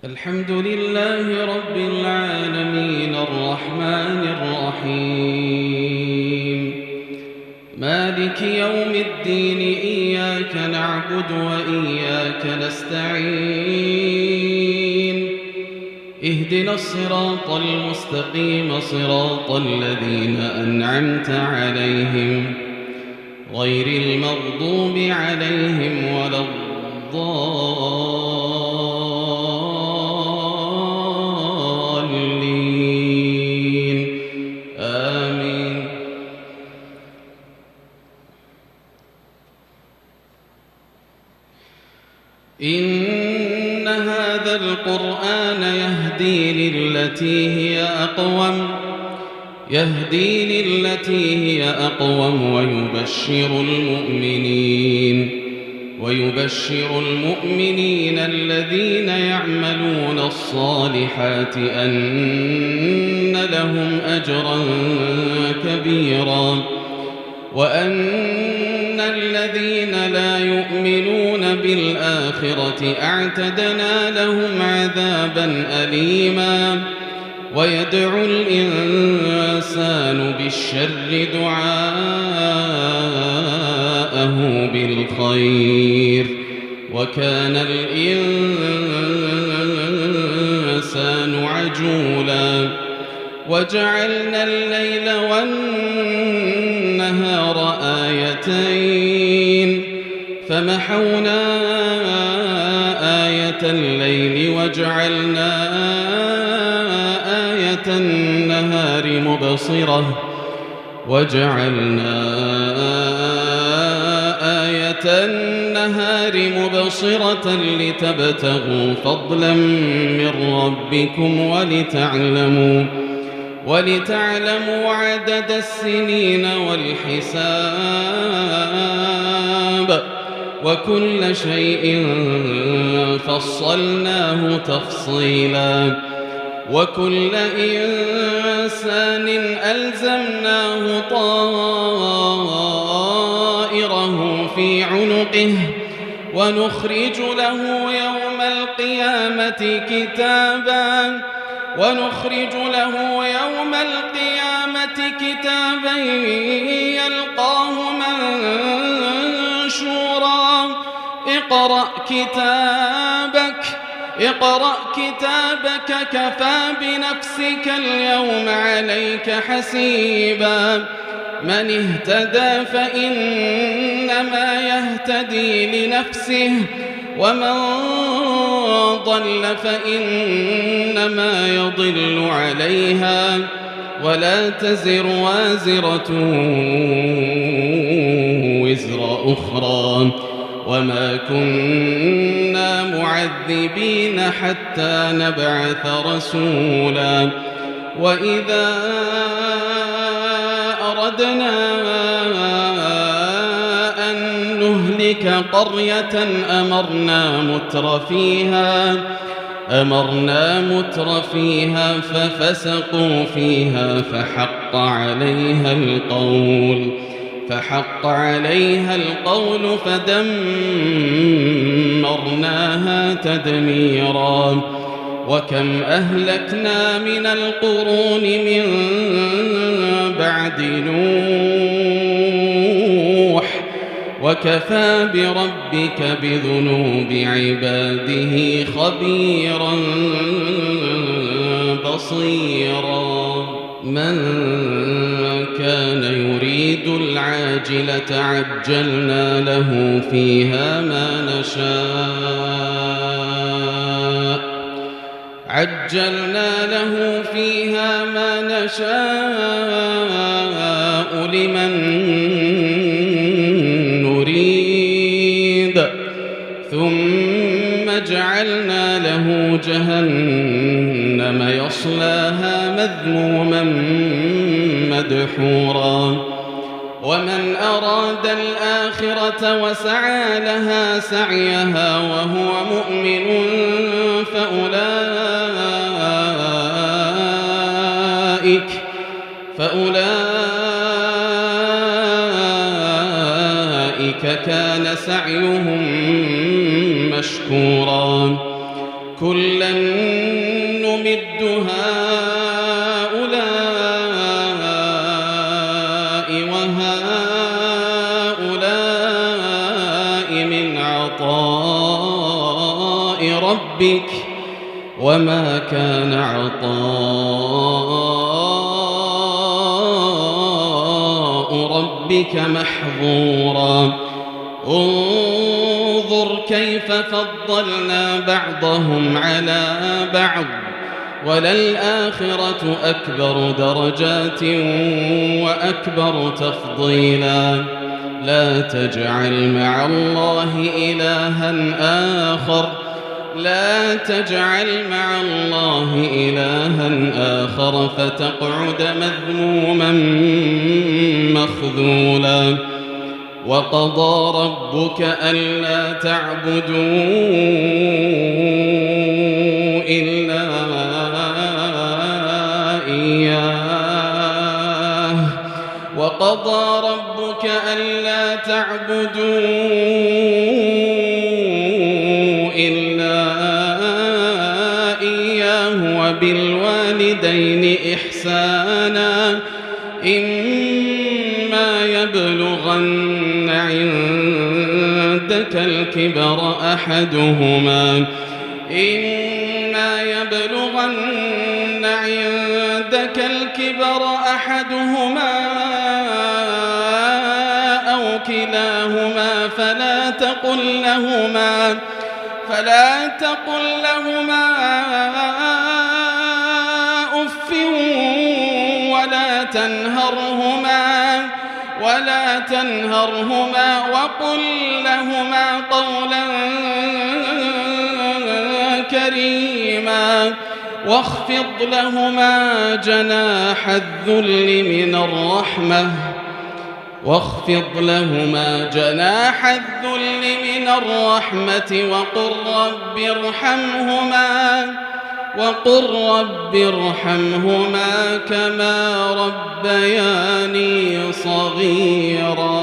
الحمد لله رب العالمين الرحمن الرحيم مالك يوم الدين إياك نعبد وإياك نستعين اهدنا الصراط المستقيم صراط الذين أنعمت عليهم غير المغضوب عليهم ولا الضالين آمين. إن هذا القرآن يهدي للتي هي أقوم ويبشر المؤمنين الذين يعملون الصالحات أن لهم أجرا كبيرا وأن الذين لا يؤمنون بالآخرة أعتدنا لهم عذابا أليما. ويدعو الإنسان بالشر دعاءه بالخير وكان الإنسان عجولا. وجعلنا الليل والنهار آيتين فمحونا آية الليل وجعلنا النهار مبصرة لتبتغوا فضلا من ربكم ولتعلموا عدد السنين والحساب وكل شيء فصلناه تفصيلا. وكل إنسان ألزمناه طائره في عنقه ونخرج له يوم القيامة كتابا يلقاه منشورا. اقرأ كتابك كفى بنفسك اليوم عليك حسيبا. من اهتدى فإنما يهتدي لنفسه ومن ضل فإنما يضل عليها ولا تزر وازرة وزر أخرى وما كنا معذبين حتى نبعث رسولا. وإذا أردنا أن نهلك قرية أمرنا متر فيها ففسقوا فيها فحق عليها القول فدمرناها تدميرا. وكم أهلكنا من القرون من بعد نوح وكفى بربك بذنوب عباده خبيرا بصيرا. من كان يريد العاجلة عجلنا له فيها ما نشاء لمن نريد ثم جعلنا له جهنم يصلاها مذموما مدحورا. ومن أراد الآخرة وسعى لها سعيها وهو مؤمن فأولئك كان سعيهم مشكورا. وكلا نمد هؤلاء وهؤلاء من عطاء ربك وما كان عطاء ربك محظورا انظر كيف فضلنا بعضهم على بعض وللآخرة أكبر درجات وأكبر تفضيلا لا تجعل مع الله إلها آخر فتقعد مذموما مخذولا وقضى ربك ألا تعبدوا إلا إياه وبالوالدين إحسانا إما يبلغن عندك الكبر أحدهما أو كلاهما فلا تقل لهما أف ولا تنهرهما وقل لهما قولا كريما واخفض لهما جناح الذل من الرحمة وقل رب ارحمهما كما ربياني صغيرا.